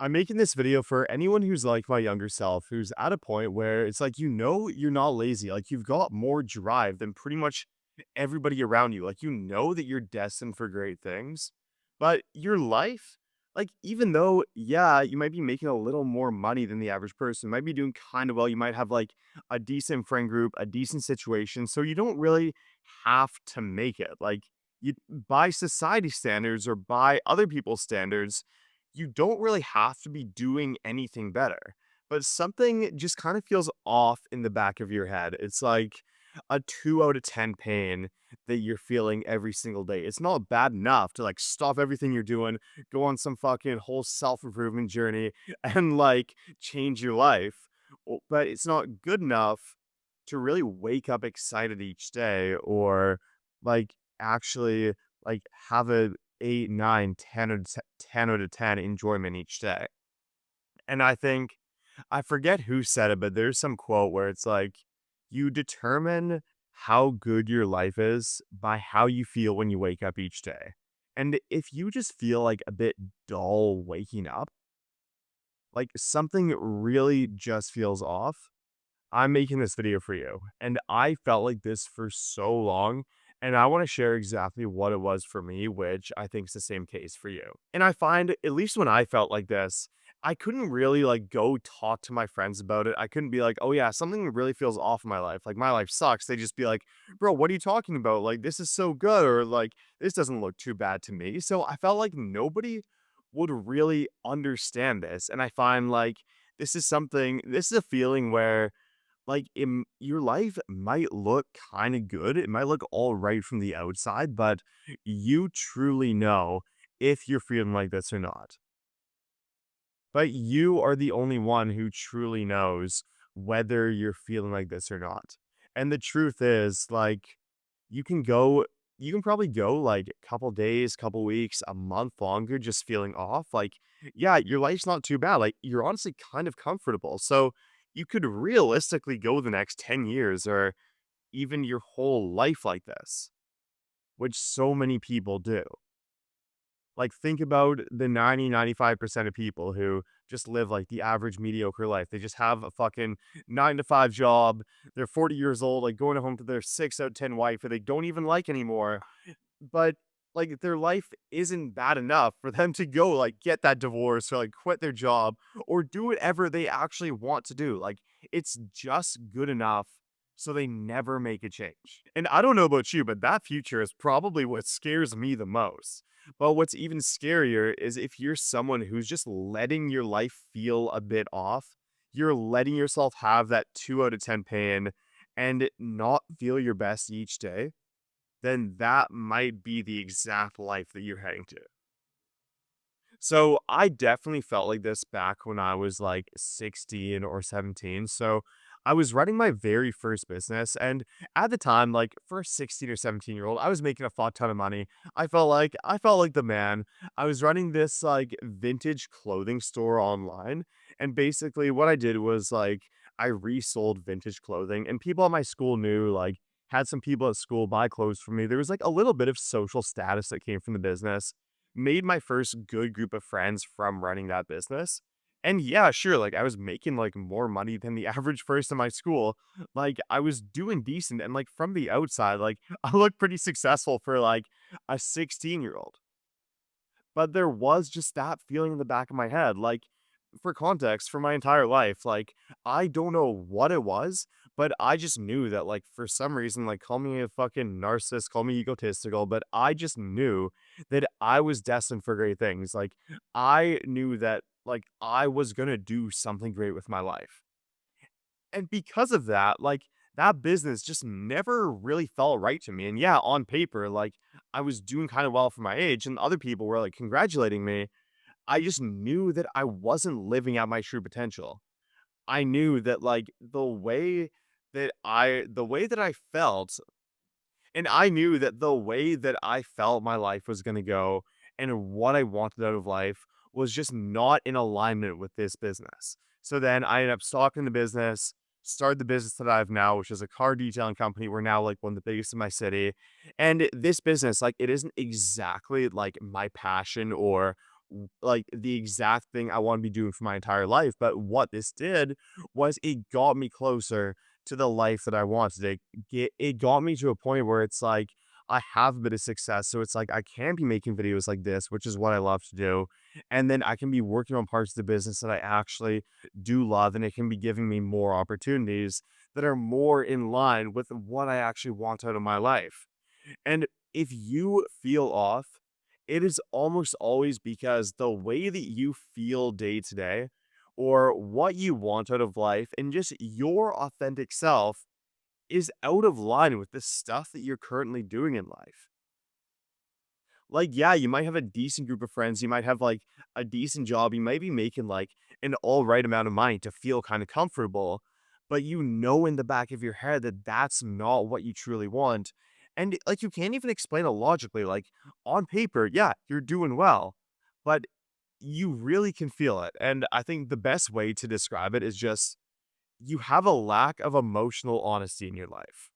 I'm making this video for anyone who's like my younger self, who's at a point where it's like, you're not lazy. Like, you've got more drive than pretty much everybody around you. Like, you know that you're destined for great things, but your life, like, even though, yeah, you might be making a little more money than the average person, might be doing kind of well. You might have like a decent friend group, a decent situation. So you don't really have to make it. Like, by society standards or by other people's standards, you don't really have to be doing anything better, but something just kind of feels off in the back of your head. It's like a 2 out of 10 pain that you're feeling every single day. It's not bad enough to like stop everything you're doing, go on some fucking whole self-improvement journey and like change your life. But it's not good enough to really wake up excited each day or like actually like have a 8, 9, 10 or 10 out of 10 enjoyment each day. And I think I forget who said it, but there's some quote where it's like, you determine how good your life is by how you feel when you wake up each day. And if you just feel like a bit dull waking up, like something really just feels off, I'm making this video for you. And I felt like this for so long. And I want to share exactly what it was for me, which I think is the same case for you. And I find, at least when I felt like this, I couldn't really like go talk to my friends about it. I couldn't be like, oh yeah, something really feels off in my life. Like my life sucks. They just be like, bro, what are you talking about? Like, this is so good. Or like, this doesn't look too bad to me. So I felt like nobody would really understand this. And I find like this is a feeling where like, your life might look kinda good, it might look alright from the outside, but you truly know if you're feeling like this or not. But you are the only one who truly knows whether you're feeling like this or not. And the truth is, like, you can go you can probably go, like, a couple days, couple weeks, a month longer just feeling off, like, yeah, your life's not too bad, like, you're honestly kind of comfortable, so you could realistically go the next 10 years or even your whole life like this, which so many people do. Like, think about the 95% of people who just live, like, the average mediocre life. They just have a fucking 9 to 5 job. They're 40 years old, like, going home to their 6 out of 10 wife that they don't even like anymore. But, like, their life isn't bad enough for them to go, like, get that divorce or, like, quit their job or do whatever they actually want to do. Like, it's just good enough so they never make a change. And I don't know about you, but that future is probably what scares me the most. But what's even scarier is if you're someone who's just letting your life feel a bit off, you're letting yourself have that 2 out of 10 pain and not feel your best each day, then that might be the exact life that you're heading to. So I definitely felt like this back when I was like 16 or 17. So I was running my very first business. And at the time, like for a 16 or 17-year-old, I was making a fuck ton of money. I felt like the man. I was running this like vintage clothing store online. And basically what I did was like I resold vintage clothing and people at my school knew like had some people at school buy clothes for me. There was like a little bit of social status that came from the business, made my first good group of friends from running that business. And yeah, sure, like I was making like more money than the average person in my school. Like I was doing decent and like from the outside, like I looked pretty successful for like a 16-year-old. But there was just that feeling in the back of my head. Like, for context, for my entire life, like, I don't know what it was, but I just knew that, like, for some reason, like, call me a fucking narcissist, call me egotistical, but I just knew that I was destined for great things. Like, I knew that, like, I was gonna do something great with my life. And because of that, like, that business just never really felt right to me. And yeah, on paper, like, I was doing kind of well for my age, and other people were like congratulating me. I just knew that I wasn't living out my true potential. I knew that like the way that I felt, and I knew that the way that I felt my life was going to go and what I wanted out of life was just not in alignment with this business. So then I ended up stalking the business, started the business that I have now, which is a car detailing company. We're now like one of the biggest in my city. And this business, like, it isn't exactly like my passion or like the exact thing I want to be doing for my entire life. But what this did was it got me closer to the life that I wanted. It got me to a point where it's like I have a bit of success. So it's like I can be making videos like this, which is what I love to do. And then I can be working on parts of the business that I actually do love, and it can be giving me more opportunities that are more in line with what I actually want out of my life. And if you feel off, it is almost always because the way that you feel day to day, or what you want out of life, and just your authentic self is out of line with the stuff that you're currently doing in life. Like, yeah, you might have a decent group of friends, you might have, like, a decent job, you might be making, like, an alright amount of money to feel kinda comfortable, but you know in the back of your head that that's not what you truly want, and, like, you can't even explain it logically, like, on paper, yeah, you're doing well, but you really can feel it, and I think the best way to describe it is just, you have a lack of emotional honesty in your life.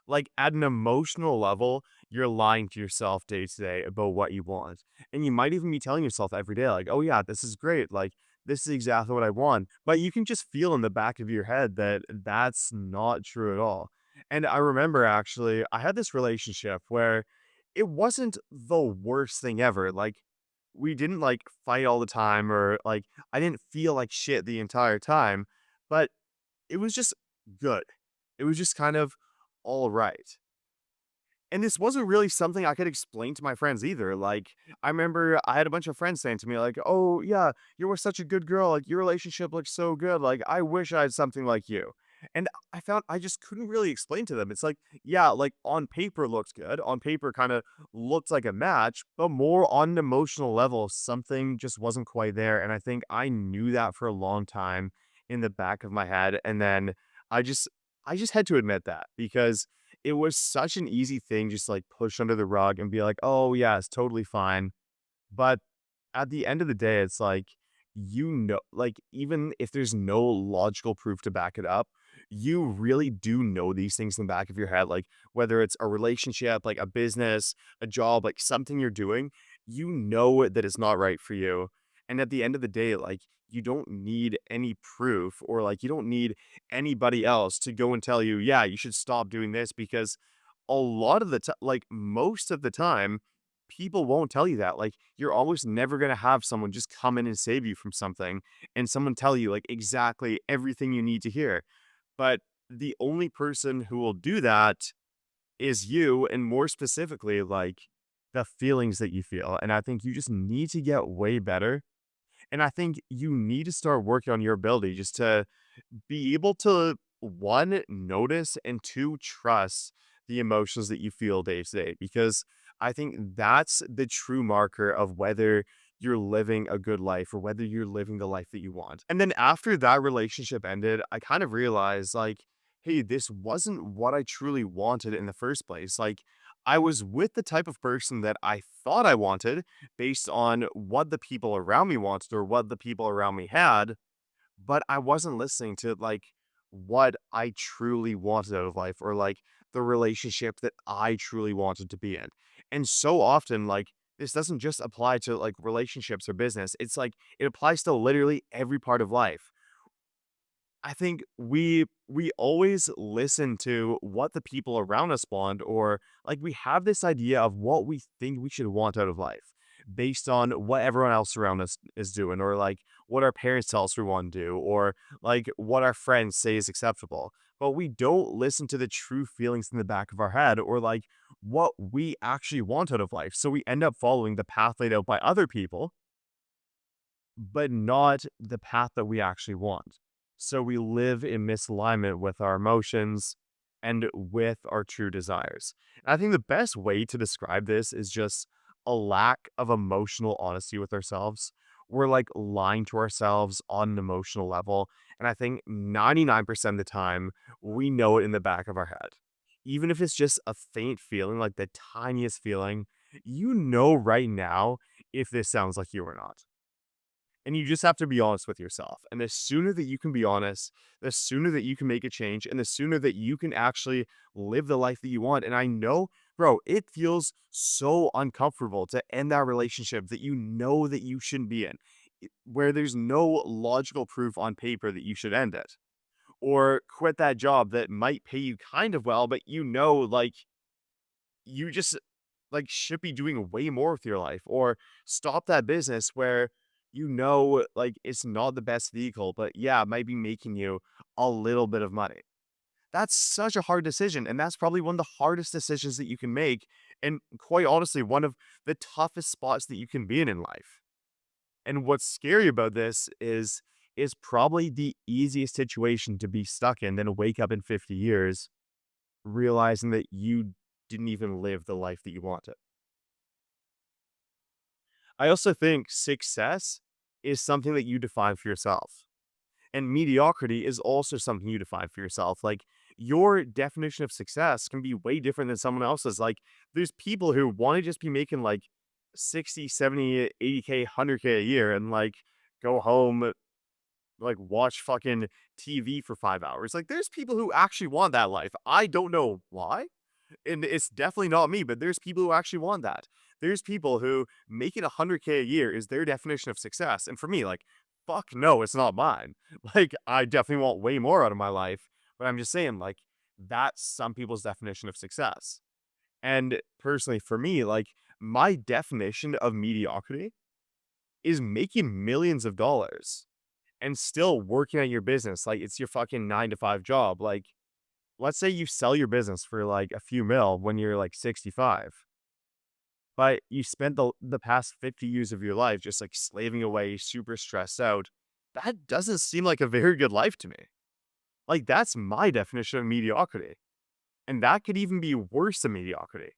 Like, at an emotional level, you're lying to yourself day to day about what you want. And you might even be telling yourself every day, like, oh, yeah, this is great. Like, this is exactly what I want. But you can just feel in the back of your head that that's not true at all. And I remember actually, I had this relationship where it wasn't the worst thing ever. Like, we didn't like fight all the time, or like, I didn't feel like shit the entire time, but it was just good. It was just kind of all right. And this wasn't really something I could explain to my friends either. Like, I remember I had a bunch of friends saying to me, like, "Oh, yeah, you were such a good girl. Like, your relationship looks so good. Like, I wish I had something like you." And I found I just couldn't really explain to them. It's like, yeah, like on paper looked good. On paper kind of looked like a match, but more on an emotional level, something just wasn't quite there. And I think I knew that for a long time in the back of my head. And then I just I just had to admit that because it was such an easy thing just, like, push under the rug and be like, "Oh, yeah, it's totally fine." But at the end of the day, it's like, like, even if there's no logical proof to back it up, you really do know these things in the back of your head, like, whether it's a relationship, like, a business, a job, like, something you're doing, you know that it's not right for you, and at the end of the day, like, you don't need any proof, or, like, you don't need anybody else to go and tell you, "Yeah, you should stop doing this," because a lot of the time, like, most of the time, people won't tell you that. Like, you're almost never gonna have someone just come in and save you from something, and someone tell you, like, exactly everything you need to hear. But the only person who will do that is you, and more specifically, like, the feelings that you feel, and I think you just need to get way better, and I think you need to start working on your ability just to be able to, one, notice, and two, trust the emotions that you feel day to day, because I think that's the true marker of whether you're living a good life or whether you're living the life that you want. And then after that relationship ended, I kind of realized, like, hey, this wasn't what I truly wanted in the first place. Like, I was with the type of person that I thought I wanted based on what the people around me wanted or what the people around me had, but I wasn't listening to, like, what I truly wanted out of life, or, like, the relationship that I truly wanted to be in. And so often, like, this doesn't just apply to, like, relationships or business. It's like, it applies to literally every part of life. I think we always listen to what the people around us want, or like we have this idea of what we think we should want out of life based on what everyone else around us is doing, or like what our parents tell us we want to do, or like what our friends say is acceptable. But we don't listen to the true feelings in the back of our head, or like what we actually want out of life. So we end up following the path laid out by other people, but not the path that we actually want. So we live in misalignment with our emotions and with our true desires. And I think the best way to describe this is just a lack of emotional honesty with ourselves. We're like lying to ourselves on an emotional level. And I think 99% of the time, we know it in the back of our head. Even if it's just a faint feeling, like the tiniest feeling, you know right now if this sounds like you or not. And you just have to be honest with yourself. And the sooner that you can be honest, the sooner that you can make a change, and the sooner that you can actually live the life that you want. And I know Bro, it feels so uncomfortable to end that relationship that you know that you shouldn't be in, where there's no logical proof on paper that you should end it, or quit that job that might pay you kind of well, but you know, like, you just like should be doing way more with your life, or stop that business where you know, like, it's not the best vehicle, but yeah, it might be making you a little bit of money. That's such a hard decision, and that's probably one of the hardest decisions that you can make, and quite honestly, one of the toughest spots that you can be in life. And what's scary about this is probably the easiest situation to be stuck in, then wake up in 50 years realizing that you didn't even live the life that you wanted. I also think success is something that you define for yourself. And mediocrity is also something you define for yourself. Like, your definition of success can be way different than someone else's. Like, there's people who want to just be making like 60, 70, 80K, 100K a year and like go home, like watch fucking TV for 5 hours. Like, there's people who actually want that life. I don't know why. And it's definitely not me, but there's people who actually want that. There's people who making 100K a year is their definition of success. And for me, like, fuck no, it's not mine. Like, I definitely want way more out of my life. But I'm just saying, like, that's some people's definition of success. And personally, for me, like, my definition of mediocrity is making millions of dollars and still working at your business. Like, it's your fucking 9 to 5 job. Like, let's say you sell your business for like a few mil when you're like 65, but you spent the past 50 years of your life just like slaving away, super stressed out. That doesn't seem like a very good life to me. Like, that's my definition of mediocrity. And that could even be worse than mediocrity.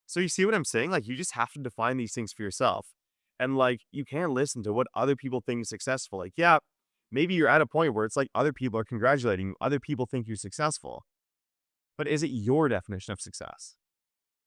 So you see what I'm saying? Like, you just have to define these things for yourself. And like, you can't listen to what other people think is successful. Like, yeah, maybe you're at a point where it's like other people are congratulating you, other people think you're successful. But is it your definition of success?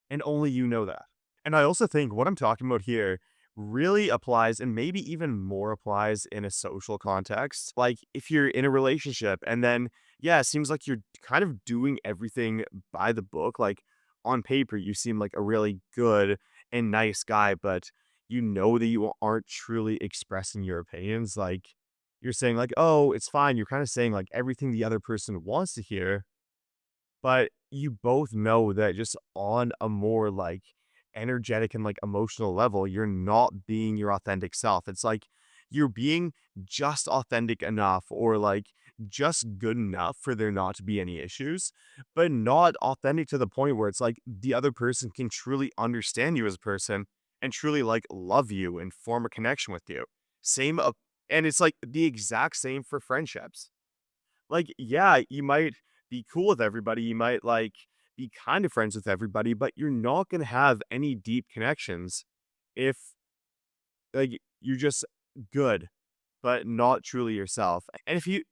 And only you know that. And I also think what I'm talking about here really applies, and maybe even more applies in a social context. Like, if you're in a relationship and then, yeah, it seems like you're kind of doing everything by the book. Like, on paper, you seem like a really good and nice guy, but you know that you aren't truly expressing your opinions. Like, you're saying, like, oh, it's fine. You're kind of saying like everything the other person wants to hear, but you both know that just on a more, like, energetic and, like, emotional level, you're not being your authentic self. It's like you're being just authentic enough, or, like, just good enough for there not to be any issues, but not authentic to the point where it's like the other person can truly understand you as a person and truly, like, love you and form a connection with you. Same, and it's, like, the exact same for friendships. Like, yeah, you might be cool with everybody, you might, like, be kind of friends with everybody, but you're not gonna have any deep connections if, like, you're just good, but not truly yourself. And if you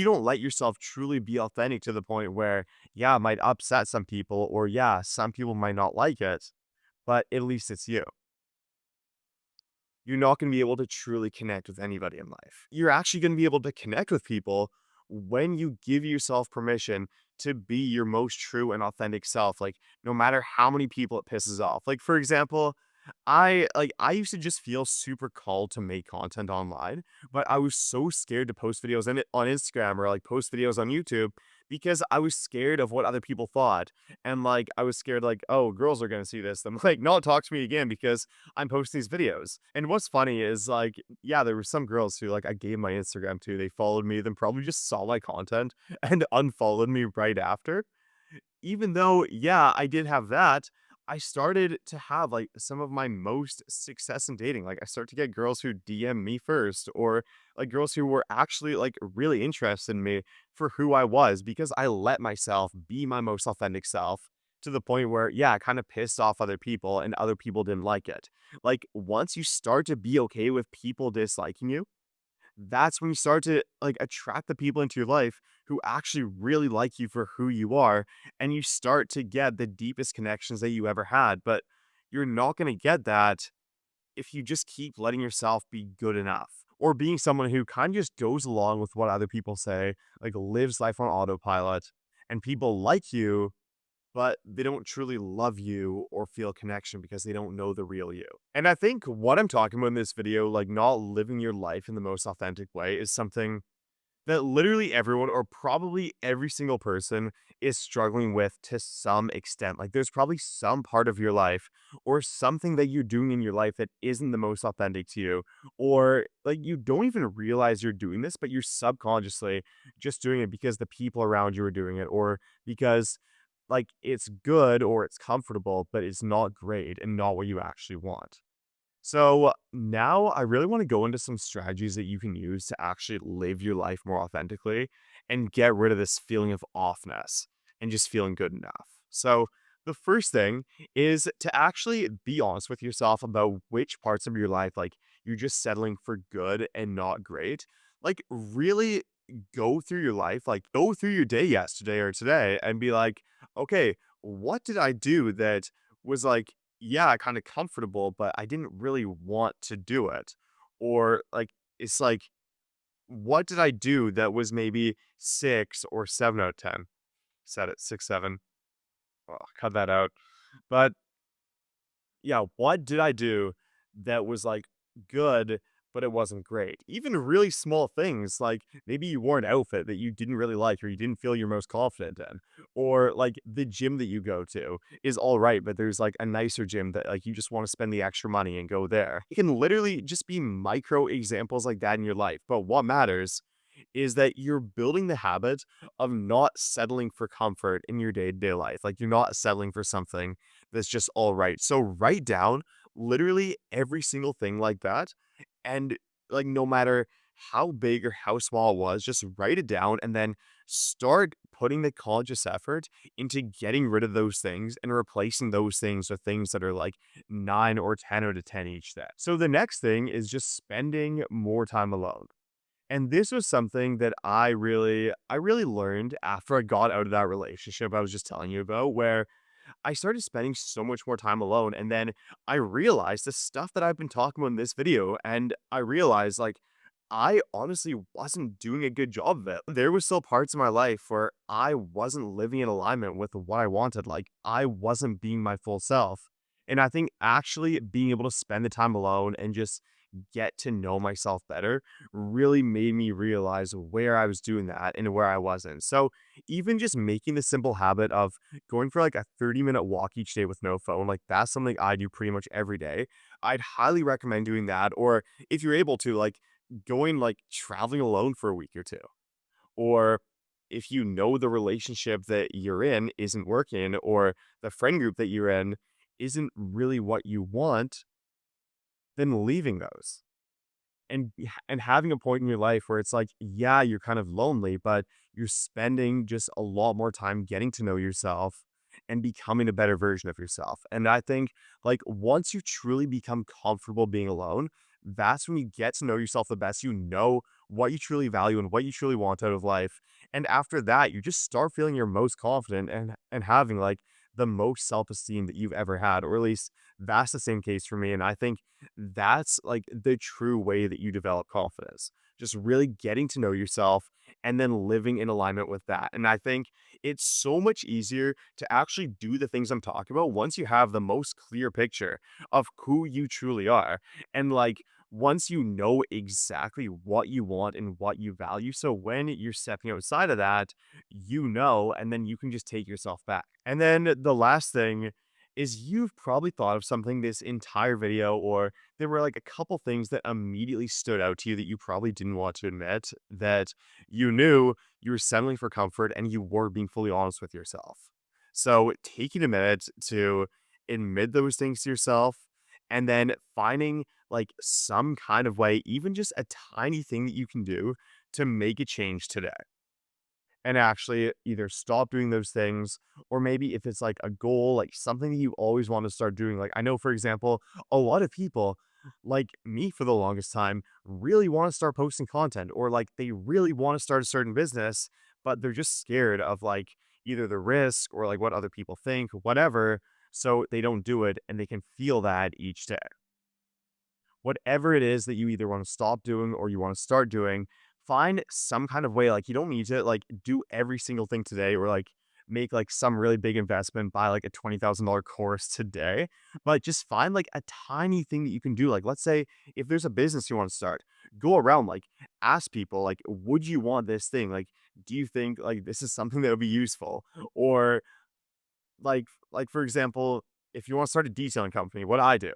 don't let yourself truly be authentic to the point where, yeah, it might upset some people, or yeah, some people might not like it, but at least it's you. You're not gonna be able to truly connect with anybody in life. You're actually gonna be able to connect with people when you give yourself permission to be your most true and authentic self, like, no matter how many people it pisses off. Like, for example, I used to just feel super called to make content online, but I was so scared to post videos on Instagram, or like post videos on YouTube, because I was scared of what other people thought. And like, I was scared, like, oh, girls are gonna see this. Then like, not talk to me again because I'm posting these videos. And what's funny is, like, yeah, there were some girls who, like, I gave my Instagram to, they followed me, then probably just saw my content and unfollowed me right after. Even though, yeah, I did have that, I started to have, like, some of my most success in dating. Like, I started to get girls who DM me first, or, like, girls who were actually, like, really interested in me for who I was, because I let myself be my most authentic self, to the point where, yeah, it kinda pissed off other people and other people didn't like it. Like, once you start to be okay with people disliking you, that's when you start to, like, attract the people into your life who actually really like you for who you are, and you start to get the deepest connections that you ever had. But you're not going to get that if you just keep letting yourself be good enough, or being someone who kind of just goes along with what other people say, like lives life on autopilot, and people like you but they don't truly love you or feel connection because they don't know the real you. And I think what I'm talking about in this video, like not living your life in the most authentic way, is something that literally everyone or probably every single person is struggling with to some extent. Like there's probably some part of your life or something that you're doing in your life that isn't the most authentic to you, or like you don't even realize you're doing this, but you're subconsciously just doing it because the people around you are doing it, or because like it's good or it's comfortable, but it's not great and not what you actually want. So now I really want to go into some strategies that you can use to actually live your life more authentically and get rid of this feeling of offness and just feeling good enough. So the first thing is to actually be honest with yourself about which parts of your life like you're just settling for good and not great. Like really go through your life, like go through your day yesterday or today and be like, okay, what did I do that was like, yeah, kind of comfortable, but I didn't really want to do it. Or like, it's like, what did I do that was maybe 6 or 7 out of 10? Said it 6, 7. Oh, cut that out. But yeah, what did I do that was like good, but it wasn't great? Even really small things, like maybe you wore an outfit that you didn't really like or you didn't feel your most confident in, or like the gym that you go to is all right, but there's like a nicer gym that like you just want to spend the extra money and go there. It can literally just be micro examples like that in your life. But what matters is that you're building the habit of not settling for comfort in your day-to-day life. Like you're not settling for something that's just all right. So write down literally every single thing like that. And like no matter how big or how small it was, just write it down and then start putting the conscious effort into getting rid of those things and replacing those things with things that are like 9 or 10 out of 10 each day. So the next thing is just spending more time alone. And this was something that I really learned after I got out of that relationship I was just telling you about, where I started spending so much more time alone, and then I realized the stuff that I've been talking about in this video, and I realized, like, I honestly wasn't doing a good job of it. There was still parts of my life where I wasn't living in alignment with what I wanted, like, I wasn't being my full self, and I think actually being able to spend the time alone and just get to know myself better really made me realize where I was doing that and where I wasn't. So, even just making the simple habit of going for like a 30-minute walk each day with no phone, like that's something I do pretty much every day. I'd highly recommend doing that. Or if you're able to, like going like traveling alone for a week or two. Or if you know the relationship that you're in isn't working, or the friend group that you're in isn't really what you want, then leaving those and having a point in your life where it's like, yeah, you're kind of lonely, but you're spending just a lot more time getting to know yourself and becoming a better version of yourself. And I think like once you truly become comfortable being alone, that's when you get to know yourself the best. You know what you truly value and what you truly want out of life. And after that, you just start feeling your most confident and having like the most self-esteem that you've ever had, or at least that's the same case for me. And I think that's like the true way that you develop confidence. Just really getting to know yourself and then living in alignment with that. And I think it's so much easier to actually do the things I'm talking about once you have the most clear picture of who you truly are. And like once you know exactly what you want and what you value. So when you're stepping outside of that, you know, and then you can just take yourself back. And then the last thing is you've probably thought of something this entire video, or there were like a couple things that immediately stood out to you that you probably didn't want to admit, that you knew you were settling for comfort and you were being fully honest with yourself. So taking a minute to admit those things to yourself and then finding like some kind of way, even just a tiny thing that you can do to make a change today and actually either stop doing those things, or maybe if it's like a goal, like something that you always want to start doing. Like I know, for example, a lot of people like me for the longest time really want to start posting content, or like they really want to start a certain business, but they're just scared of like either the risk or like what other people think, whatever. So they don't do it and they can feel that each day. Whatever it is that you either want to stop doing or you want to start doing, find some kind of way. Like you don't need to like do every single thing today, or like make like some really big investment, buy like a $20,000 course today, but just find like a tiny thing that you can do. Like, let's say if there's a business you want to start, go around, like, ask people, like, would you want this thing? Like, do you think like this is something that would be useful? Or like for example, if you want to start a detailing company, what I do,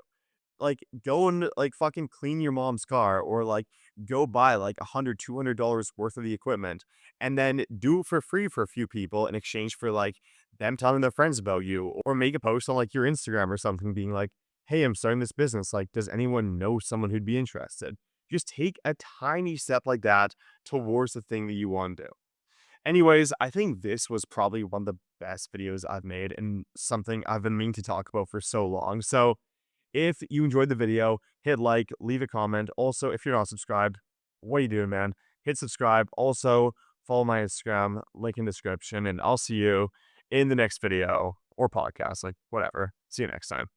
like, go and, like, fucking clean your mom's car or, like, go buy, like, $100, $200 worth of the equipment and then do it for free for a few people in exchange for, like, them telling their friends about you, or make a post on, like, your Instagram or something being like, "Hey, I'm starting this business, like, does anyone know someone who'd be interested?" Just take a tiny step like that towards the thing that you want to do. Anyways, I think this was probably one of the best videos I've made and something I've been meaning to talk about for so long. So if you enjoyed the video, hit like, leave a comment. Also, if you're not subscribed, what are you doing, man? Hit subscribe. Also, follow my Instagram, link in description, and I'll see you in the next video or podcast, like whatever. See you next time.